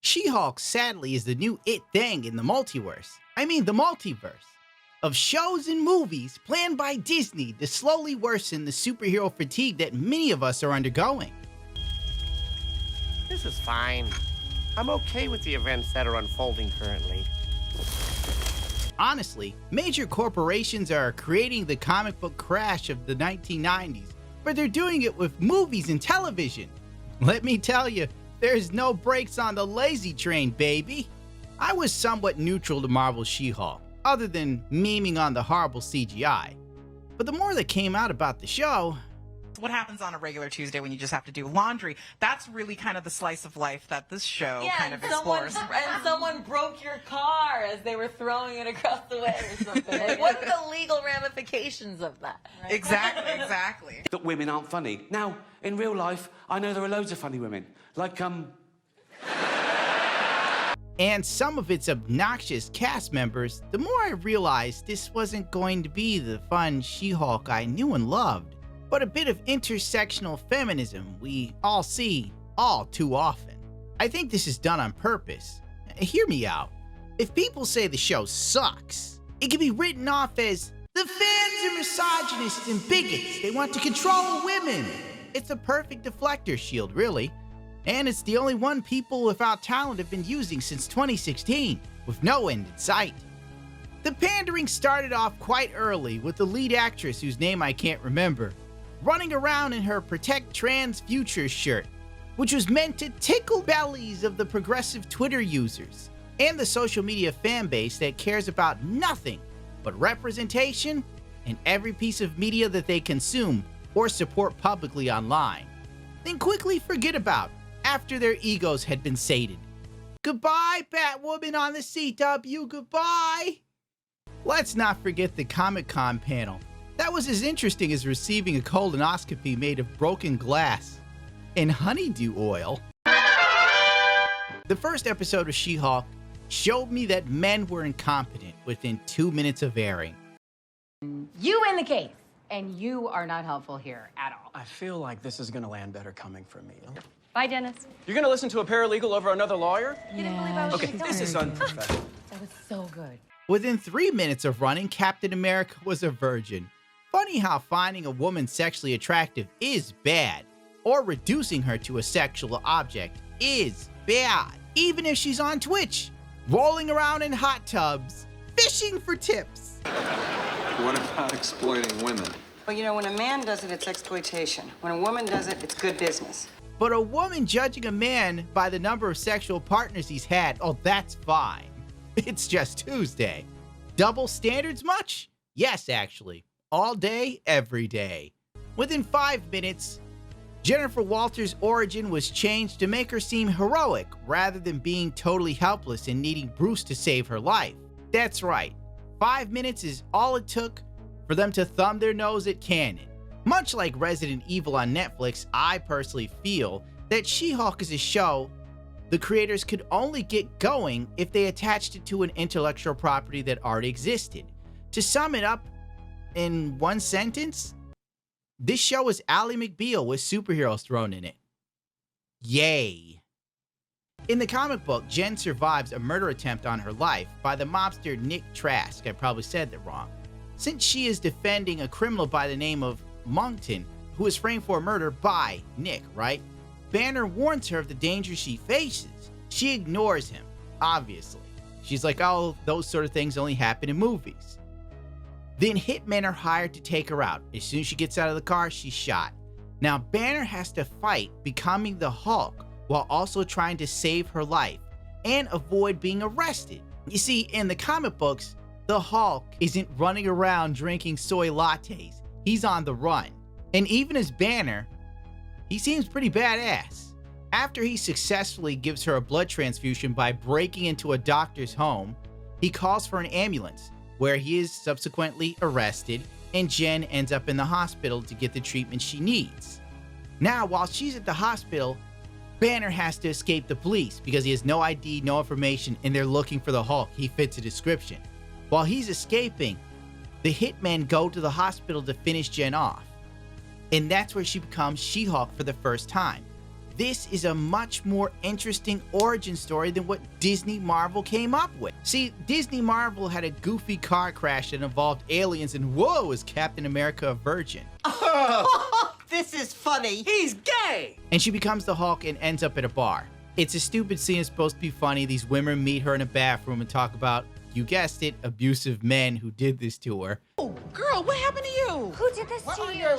She-Hulk sadly is the new it thing in the multiverse. I mean the multiverse of shows and movies planned by Disney to slowly worsen the superhero fatigue that many of us are undergoing. This is fine. I'm okay with the events that are unfolding currently. Honestly, major corporations are creating the comic book crash of the 1990s, but they're doing it with movies and television. Let me tell you, there's no brakes on the lazy train, baby. I was somewhat neutral to Marvel's She-Hulk, other than memeing on the horrible CGI. But the more that came out about the show, what happens on a regular Tuesday when you just have to do laundry, that's really kind of the slice of life that this show kind of explores. And someone broke your car as they were throwing it across the way or something. Like, what are the legal ramifications of that? Right? Exactly. That women aren't funny. Now, in real life, I know there are loads of funny women. Like, and some of its obnoxious cast members, the more I realized this wasn't going to be the fun She-Hulk I knew and loved, but a bit of intersectional feminism we all see all too often. I think this is done on purpose. Hear me out. If people say the show sucks, it can be written off as the fans are misogynists and bigots. They want to control women. It's a perfect deflector shield, really. And it's the only one people without talent have been using since 2016, with no end in sight. The pandering started off quite early with the lead actress whose name I can't remember, running around in her Protect Trans Futures shirt, which was meant to tickle bellies of the progressive Twitter users and the social media fan base that cares about nothing but representation in every piece of media that they consume or support publicly online, then quickly forget about after their egos had been sated. Goodbye, Batwoman on the CW, goodbye! Let's not forget the Comic-Con panel. That was as interesting as receiving a colonoscopy made of broken glass and honeydew oil. The first episode of She-Hulk showed me that men were incompetent within 2 minutes of airing. You win the case, and you are not helpful here at all. I feel like this is gonna land better coming from me. Bye, Dennis. You're gonna listen to a paralegal over another lawyer? You didn't believe I was Okay, gonna this is unprofessional. That was so good. Within 3 minutes of running, Captain America was a virgin. Funny how finding a woman sexually attractive is bad, or reducing her to a sexual object is bad, even if she's on Twitch, rolling around in hot tubs, fishing for tips. What about exploiting women? Well, you know, when a man does it, it's exploitation. When a woman does it, it's good business. But a woman judging a man by the number of sexual partners he's had, oh, that's fine. It's just Tuesday. Double standards much? Yes, actually. All day, every day. Within 5 minutes, Jennifer Walters' origin was changed to make her seem heroic rather than being totally helpless and needing Bruce to save her life. That's right. 5 minutes is all it took for them to thumb their nose at canon. Much like Resident Evil on Netflix, I personally feel that She-Hulk is a show the creators could only get going if they attached it to an intellectual property that already existed. To sum it up in one sentence, this show is Ally McBeal with superheroes thrown in it. Yay. In the comic book, Jen survives a murder attempt on her life by the mobster Nick Trask. I probably said that wrong. Since she is defending a criminal by the name of Moncton, who is framed for murder by Nick, right? Banner warns her of the danger she faces. She ignores him, obviously. She's like, oh, those sort of things only happen in movies. Then hitmen are hired to take her out. As soon as she gets out of the car, she's shot. Now Banner has to fight becoming the Hulk while also trying to save her life and avoid being arrested. You see, in the comic books, the Hulk isn't running around drinking soy lattes. He's on the run. And even as Banner, he seems pretty badass. After he successfully gives her a blood transfusion by breaking into a doctor's home, he calls for an ambulance, where he is subsequently arrested, and Jen ends up in the hospital to get the treatment she needs. Now, while she's at the hospital, Banner has to escape the police because he has no ID, no information, and they're looking for the Hulk. He fits a description. While he's escaping, the hitmen go to the hospital to finish Jen off. And that's where she becomes She-Hulk for the first time. this is a much more interesting origin story than what Disney Marvel came up with. See, Disney Marvel had a goofy car crash that involved aliens, and whoa, is Captain America a virgin? This is funny. He's gay! And she becomes the Hulk and ends up at a bar. It's a stupid scene, it's supposed to be funny. These women meet her in a bathroom and talk about, you guessed it, abusive men who did this to her. Oh, girl, what happened to you? Who did this to you?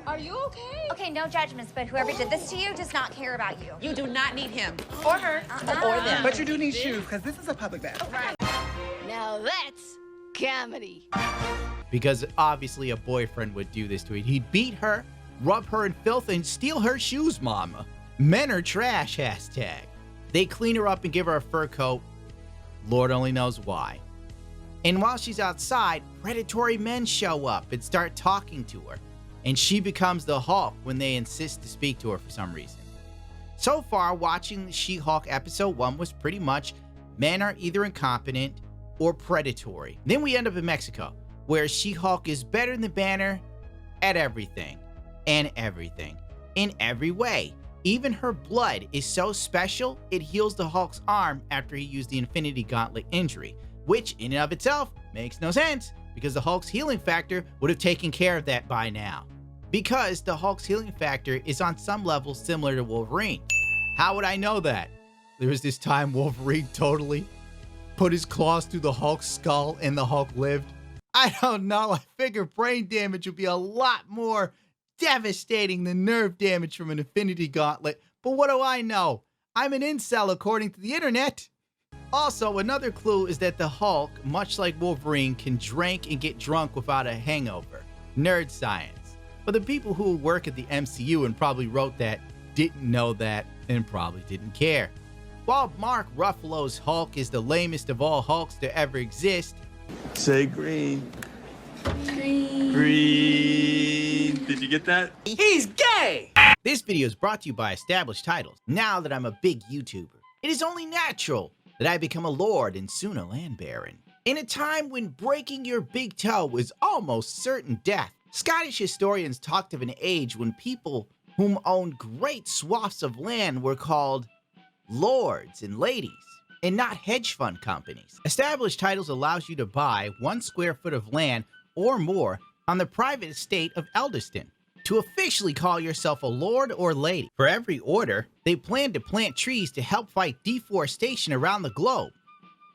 Are you okay? Okay, no judgments, but whoever did this to you does not care about you. You do not need him. Or her. Or them. But you do need shoes, because this is a public bathroom. Right. Now that's comedy. Because obviously a boyfriend would do this to her. He'd beat her, rub her in filth, and steal her shoes, mama. Men are trash, hashtag. They clean her up and give her a fur coat. Lord only knows why. And while she's outside, predatory men show up and start talking to her. And she becomes the Hulk when they insist to speak to her for some reason. So far, watching the She-Hulk episode 1 was pretty much men are either incompetent or predatory. Then we end up in Mexico, where She-Hulk is better than Banner at everything. And everything. In every way. Even her blood is so special, it heals the Hulk's arm after he used the Infinity Gauntlet injury, which in and of itself makes no sense because the Hulk's healing factor would have taken care of that by now. Because the Hulk's healing factor is on some level similar to Wolverine. How would I know that? There was this time Wolverine totally put his claws through the Hulk's skull and the Hulk lived. I don't know, I figure brain damage would be a lot more devastating than nerve damage from an Infinity Gauntlet, but what do I know? I'm an incel according to the internet. Also, another clue is that the Hulk, much like Wolverine, can drink and get drunk without a hangover. Nerd science. But the people who work at the MCU and probably wrote that didn't know that and probably didn't care. While Mark Ruffalo's Hulk is the lamest of all Hulks to ever exist. Say green. Green. Green. Did you get that? He's gay! This video is brought to you by Established Titles. Now that I'm a big YouTuber, it is only natural that I become a lord and soon a land baron. In a time when breaking your big toe was almost certain death, Scottish historians talked of an age when people whom owned great swaths of land were called lords and ladies, and not hedge fund companies. Established Titles allows you to buy 1 square foot of land or more on the private estate of Eldeston to officially call yourself a lord or lady. For every order, they plan to plant trees to help fight deforestation around the globe.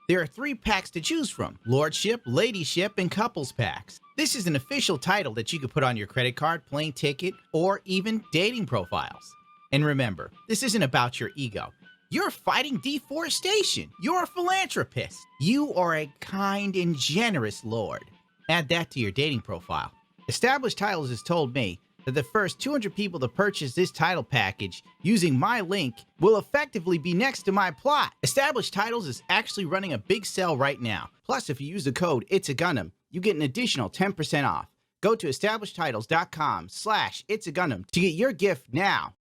There are 3 packs to choose from: lordship, ladyship, and couples packs. This is an official title that you could put on your credit card, plane ticket, or even dating profiles. And remember, this isn't about your ego. You're fighting deforestation. You're a philanthropist. You are a kind and generous lord. Add that to your dating profile. Established Titles has told me that the first 200 people to purchase this title package using my link will effectively be next to my plot. Established Titles is actually running a big sale right now. Plus, if you use the code IT'SAGUNDAM, you get an additional 10% off. Go to establishedtitles.com/It'sAGundam to get your gift now.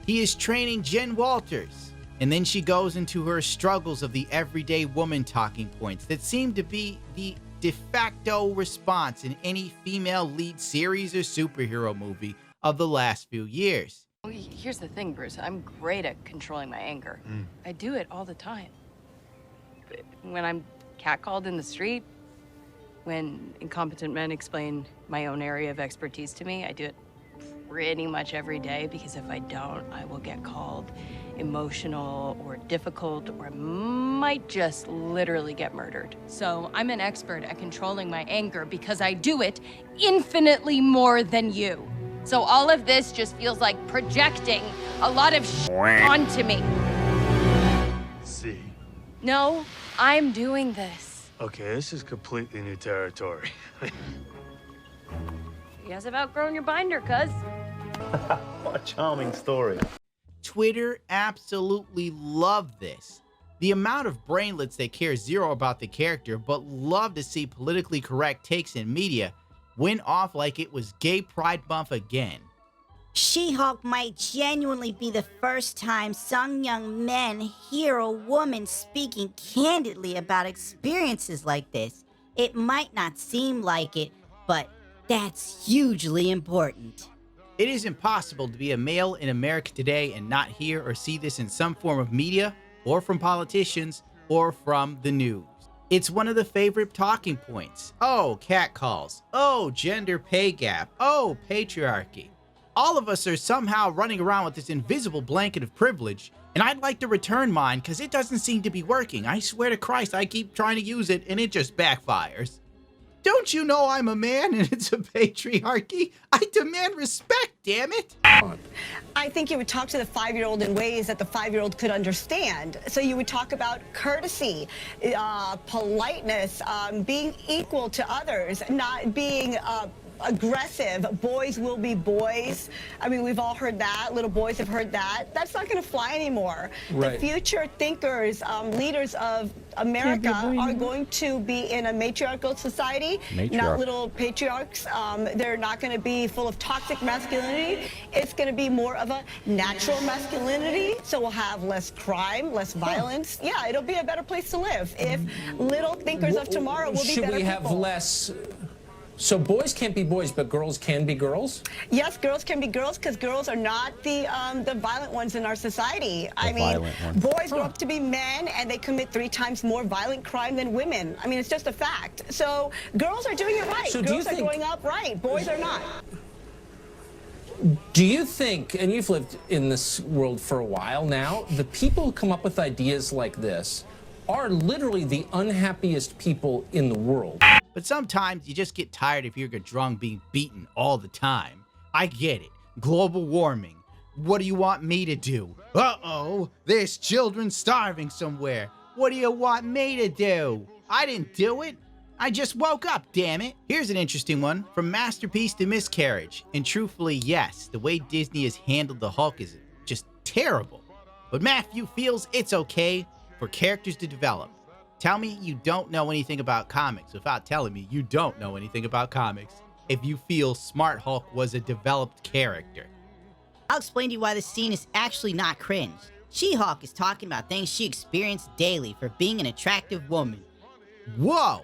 He is training Jen Walters, and then she goes into her struggles of the everyday woman talking points that seem to be the de facto response in any female lead series or superhero movie of the last few years. Here's the thing, Bruce. I'm great at controlling my anger. I do it all the time. When I'm catcalled in the street, when incompetent men explain my own area of expertise to me, I do it pretty much every day, because if I don't, I will get called emotional or difficult, or I might just literally get murdered. So I'm an expert at controlling my anger because I do it infinitely more than you. So all of this just feels like projecting a lot of onto me. See. No, I'm doing this. Okay, this is completely new territory. You guys have outgrown your binder, cuz. What a charming story. Twitter absolutely loved this. The amount of brainlets that care zero about the character but love to see politically correct takes in media went off like it was Gay Pride Month again. She-Hulk might genuinely be the first time some young men hear a woman speaking candidly about experiences like this. It might not seem like it, but that's hugely important. It is impossible to be a male in America today and not hear or see this in some form of media, or from politicians, or from the news. It's one of the favorite talking points. Oh, catcalls. Oh, gender pay gap. Oh, patriarchy. All of us are somehow running around with this invisible blanket of privilege, and I'd like to return mine because it doesn't seem to be working. I swear to Christ, I keep trying to use it and it just backfires. Don't you know I'm a man and it's a patriarchy? I demand respect, damn it. I think you would talk to the 5-year-old in ways that the 5-year-old could understand. So you would talk about courtesy, politeness, being equal to others, not being aggressive. Boys will be boys. I mean, we've all heard that. Little boys have heard that. That's not going to fly anymore. Right. The future thinkers, leaders of America are going to be in a matriarchal society, not little patriarchs. They're not going to be full of toxic masculinity. It's going to be more of a natural masculinity. So we'll have less crime, less violence. Yeah, it'll be a better place to live if little thinkers of tomorrow will be better people. Should we have less? So boys can't be boys, but girls can be girls? Yes, girls can be girls because girls are not the violent ones in our society. I mean, boys grow up to be men and they commit 3 times more violent crime than women. I mean, it's just a fact. So girls are doing it right. So girls are growing up right. Boys are not. Do you think, and you've lived in this world for a while now, the people who come up with ideas like this are literally the unhappiest people in the world? But sometimes you just get tired of hearing a drunk being beaten all the time. I get it. Global warming. What do you want me to do? Uh-oh, there's children starving somewhere. What do you want me to do? I didn't do it. I just woke up, damn it. Here's an interesting one. From masterpiece to miscarriage. And truthfully, yes, the way Disney has handled the Hulk is just terrible. But Matthew feels it's okay for characters to develop. Tell me you don't know anything about comics without telling me you don't know anything about comics if you feel Smart Hulk was a developed character. I'll explain to you why this scene is actually not cringe. She-Hulk is talking about things she experienced daily for being an attractive woman. Whoa!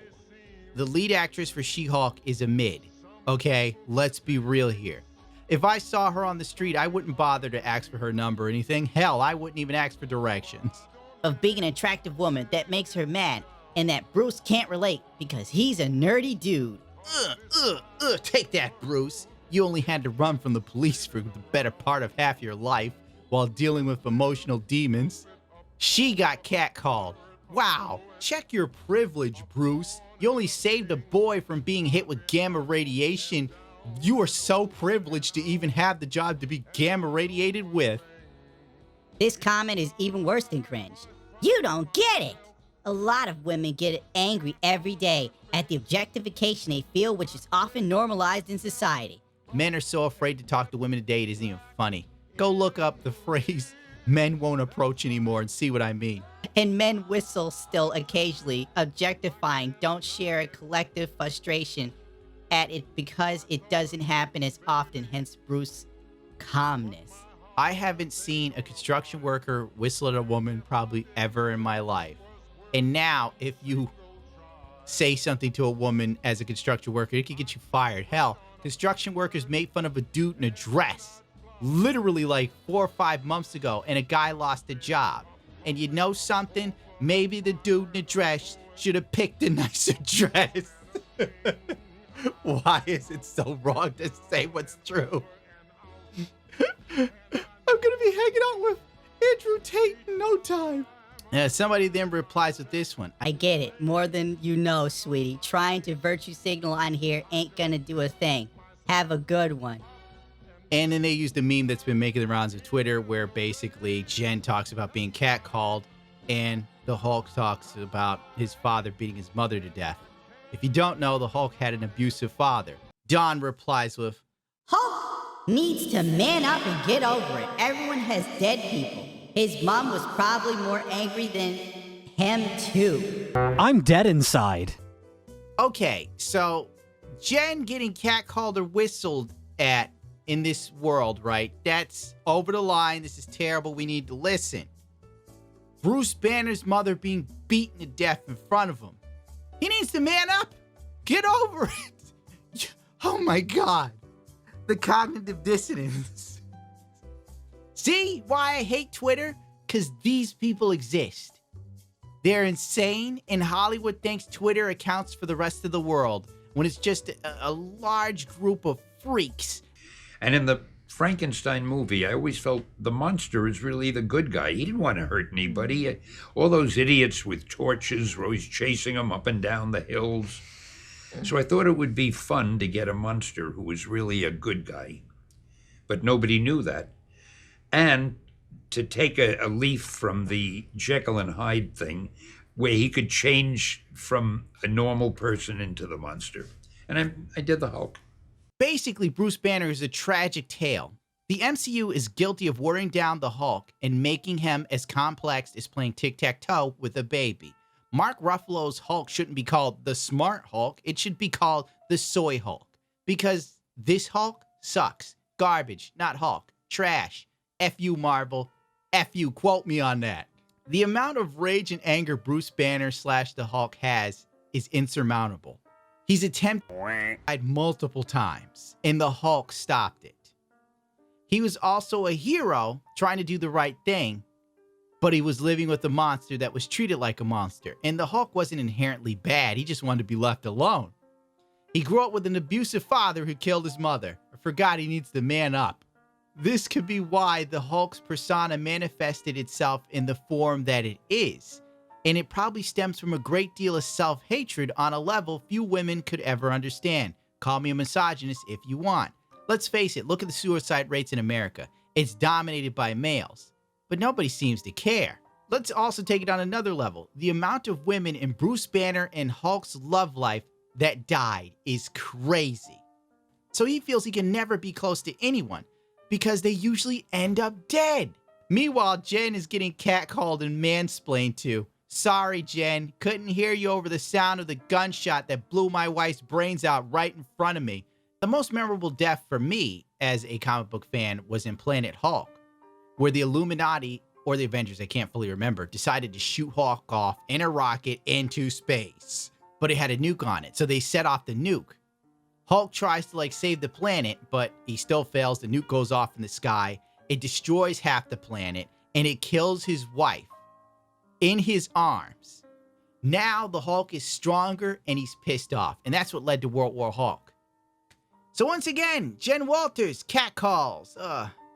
The lead actress for She-Hulk is a mid. Okay, let's be real here. If I saw her on the street, I wouldn't bother to ask for her number or anything. Hell, I wouldn't even ask for directions. Of being an attractive woman that makes her mad, and that Bruce can't relate because he's a nerdy dude. Take that, Bruce. You only had to run from the police for the better part of half your life while dealing with emotional demons. She got catcalled. Wow, check your privilege, Bruce. You only saved a boy from being hit with gamma radiation. You are so privileged to even have the job to be gamma radiated with. This comment is even worse than cringe. You don't get it! A lot of women get angry every day at the objectification they feel, which is often normalized in society. Men are so afraid to talk to women today, it isn't even funny. Go look up the phrase, men won't approach anymore, and see what I mean. And men whistle still occasionally, objectifying, don't share a collective frustration at it because it doesn't happen as often, hence Bruce's calmness. I haven't seen a construction worker whistle at a woman probably ever in my life. And now, if you say something to a woman as a construction worker, it could get you fired. Hell, construction workers made fun of a dude in a dress literally like 4 or 5 months ago, and a guy lost a job. And you know something? Maybe the dude in the dress should have picked a nicer dress. Why is it so wrong to say what's true? I'm gonna be hanging out with Andrew Tate in no time. Somebody then replies with this one. I get it. More than you know, sweetie. Trying to virtue signal on here ain't gonna do a thing. Have a good one. And then they used a meme that's been making the rounds of Twitter where basically Jen talks about being catcalled and the Hulk talks about his father beating his mother to death. If you don't know, the Hulk had an abusive father. Don replies with, Hulk needs to man up and get over it. Everyone has dead people. His mom was probably more angry than him too. I'm dead inside. Okay, so Jen getting catcalled or whistled at in this world, right? That's over the line. This is terrible. We need to listen. Bruce Banner's mother being beaten to death in front of him. He needs to man up. Get over it. Oh my God. The cognitive dissonance. See why I hate Twitter? Because these people exist. They're insane, and Hollywood thinks Twitter accounts for the rest of the world when it's just a large group of freaks. And in the Frankenstein movie, I always felt the monster is really the good guy. He didn't want to hurt anybody. All those idiots with torches were always chasing him up and down the hills. So I thought it would be fun to get a monster who was really a good guy. But nobody knew that. And to take a leaf from the Jekyll and Hyde thing, where he could change from a normal person into the monster. And I did the Hulk. Basically, Bruce Banner is a tragic tale. The MCU is guilty of watering down the Hulk and making him as complex as playing tic-tac-toe with a baby. Mark Ruffalo's Hulk shouldn't be called the Smart Hulk. It should be called the Soy Hulk. Because this Hulk sucks. Garbage, not Hulk. Trash. F you, Marvel. F you, quote me on that. The amount of rage and anger Bruce Banner / the Hulk has is insurmountable. He's attempted multiple times, and the Hulk stopped it. He was also a hero trying to do the right thing, but he was living with a monster that was treated like a monster. And the Hulk wasn't inherently bad, he just wanted to be left alone. He grew up with an abusive father who killed his mother. I forgot he needs to man up. This could be why the Hulk's persona manifested itself in the form that it is. And it probably stems from a great deal of self-hatred on a level few women could ever understand. Call me a misogynist if you want. Let's face it, look at the suicide rates in America. It's dominated by males. But nobody seems to care. Let's also take it on another level. The amount of women in Bruce Banner and Hulk's love life that died is crazy. So he feels he can never be close to anyone because they usually end up dead. Meanwhile, Jen is getting catcalled and mansplained to. Sorry, Jen, couldn't hear you over the sound of the gunshot that blew my wife's brains out right in front of me. The most memorable death for me as a comic book fan was in Planet Hulk, where the Illuminati, or the Avengers, I can't fully remember, decided to shoot Hulk off in a rocket into space. But it had a nuke on it, so they set off the nuke. Hulk tries to save the planet, but he still fails. The nuke goes off in the sky. It destroys half the planet, and it kills his wife in his arms. Now the Hulk is stronger, and he's pissed off, and that's what led to World War Hulk. So once again, Jen Walters, catcalls.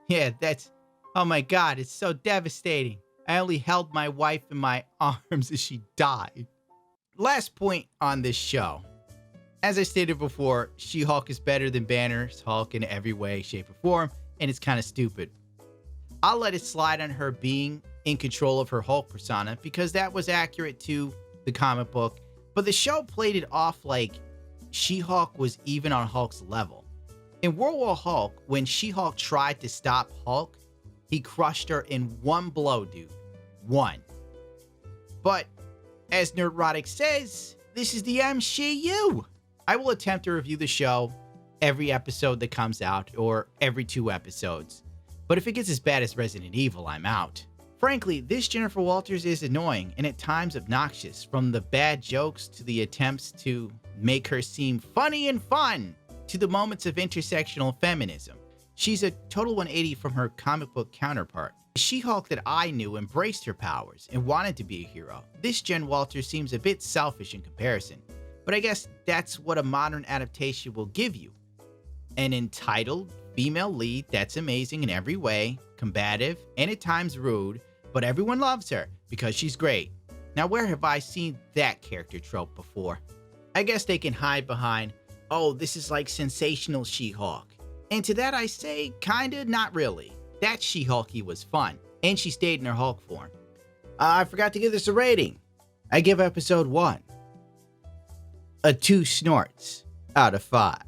Yeah, that's... Oh my God, it's so devastating. I only held my wife in my arms as she died. Last point on this show. As I stated before, She-Hulk is better than Banner's Hulk in every way, shape, or form, and it's kind of stupid. I'll let it slide on her being in control of her Hulk persona because that was accurate to the comic book, but the show played it off like She-Hulk was even on Hulk's level. In World War Hulk, when She-Hulk tried to stop Hulk, he crushed her in one blow, dude. One. But, as Nerdrotic says, this is the MCU. I will attempt to review the show every episode that comes out, or every 2 episodes. But if it gets as bad as Resident Evil, I'm out. Frankly, this Jennifer Walters is annoying and at times obnoxious, from the bad jokes to the attempts to make her seem funny and fun, to the moments of intersectional feminism. She's a total 180 from her comic book counterpart. The She-Hulk that I knew embraced her powers and wanted to be a hero. This Jen Walters seems a bit selfish in comparison, but I guess that's what a modern adaptation will give you. An entitled female lead that's amazing in every way, combative, and at times rude, but everyone loves her because she's great. Now, where have I seen that character trope before? I guess they can hide behind, oh, this is like sensational She-Hulk. And to that I say, kinda, not really. That She-Hulky was fun, and she stayed in her Hulk form. I forgot to give this a rating. I give episode 1 a 2 snorts out of 5.